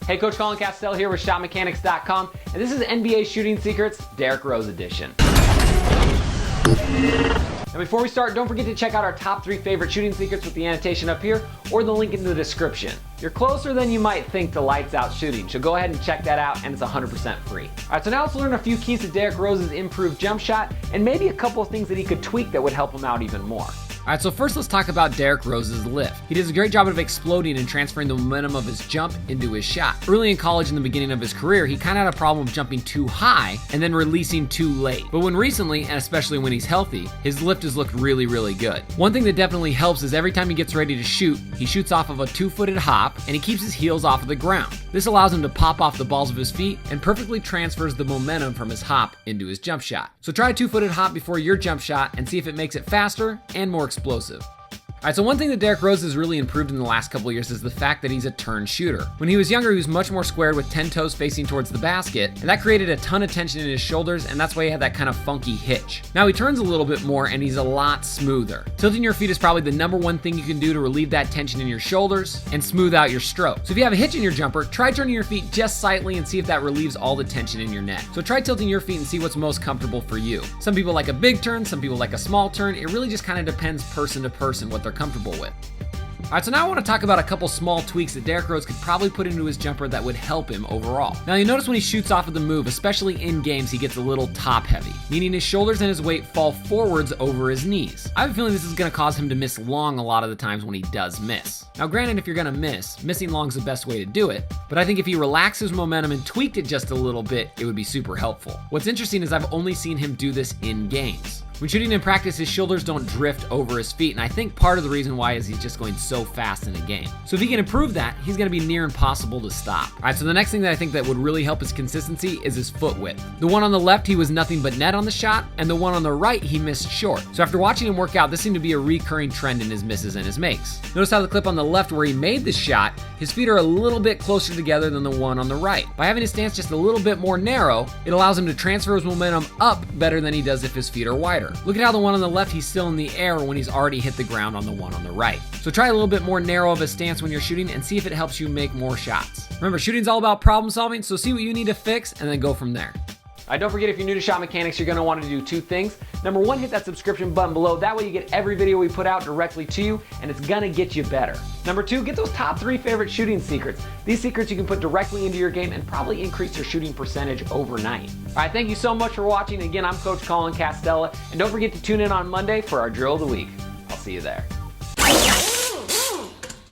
Hey, Coach Colin Castell here with ShotMechanics.com, and this is NBA Shooting Secrets, Derrick Rose edition. Now before we start, don't forget to check out our top 3 favorite shooting secrets with the annotation up here or the link in the description. You're closer than you might think to lights out shooting, so go ahead and check that out, and it's 100% free. Alright, so now let's learn a few keys to Derrick Rose's improved jump shot and maybe a couple of things that he could tweak that would help him out even more. Alright, so first let's talk about Derrick Rose's lift. He does a great job of exploding and transferring the momentum of his jump into his shot. Early in college, in the beginning of his career, he kind of had a problem of jumping too high and then releasing too late. But when recently, and especially when he's healthy, his lift has looked really, really good. One thing that definitely helps is every time he gets ready to shoot, he shoots off of a 2-footed hop and he keeps his heels off of the ground. This allows him to pop off the balls of his feet and perfectly transfers the momentum from his hop into his jump shot. So try a 2-footed hop before your jump shot and see if it makes it faster and more explosive. Alright, so one thing that Derrick Rose has really improved in the last couple of years is the fact that he's a turn shooter. When he was younger, he was much more squared with 10 toes facing towards the basket, and that created a ton of tension in his shoulders, and that's why he had that kind of funky hitch. Now he turns a little bit more, and he's a lot smoother. Tilting your feet is probably the #1 thing you can do to relieve that tension in your shoulders and smooth out your stroke. So if you have a hitch in your jumper, try turning your feet just slightly and see if that relieves all the tension in your neck. So try tilting your feet and see what's most comfortable for you. Some people like a big turn, some people like a small turn. It really just kind of depends person to person what they're comfortable with. Alright, so now I want to talk about a couple small tweaks that Derrick Rose could probably put into his jumper that would help him overall. Now you notice when he shoots off of the move, especially in games, he gets a little top heavy, meaning his shoulders and his weight fall forwards over his knees. I have a feeling this is going to cause him to miss long a lot of the times when he does miss. Now granted, if you're going to miss, missing long is the best way to do it, but I think if he relaxed his momentum and tweaked it just a little bit, it would be super helpful. What's interesting is I've only seen him do this in games. When shooting in practice, his shoulders don't drift over his feet, and I think part of the reason why is he's just going so fast in a game. So if he can improve that, he's going to be near impossible to stop. Alright, so the next thing that I think that would really help his consistency is his foot width. The one on the left, he was nothing but net on the shot, and the one on the right, he missed short. So after watching him work out, this seemed to be a recurring trend in his misses and his makes. Notice how the clip on the left where he made the shot, his feet are a little bit closer together than the one on the right. By having his stance just a little bit more narrow, it allows him to transfer his momentum up better than he does if his feet are wider. Look at how the one on the left, he's still in the air when he's already hit the ground on the one on the right. So try a little bit more narrow of a stance when you're shooting and see if it helps you make more shots. Remember, shooting's all about problem solving, so see what you need to fix and then go from there. Alright, don't forget if you're new to Shot Mechanics, you're going to want to do 2 things. #1, hit that subscription button below. That way you get every video we put out directly to you, and it's going to get you better. #2, get those top 3 favorite shooting secrets. These secrets you can put directly into your game and probably increase your shooting percentage overnight. Alright, thank you so much for watching. Again, I'm Coach Colin Castella, and don't forget to tune in on Monday for our Drill of the Week. I'll see you there.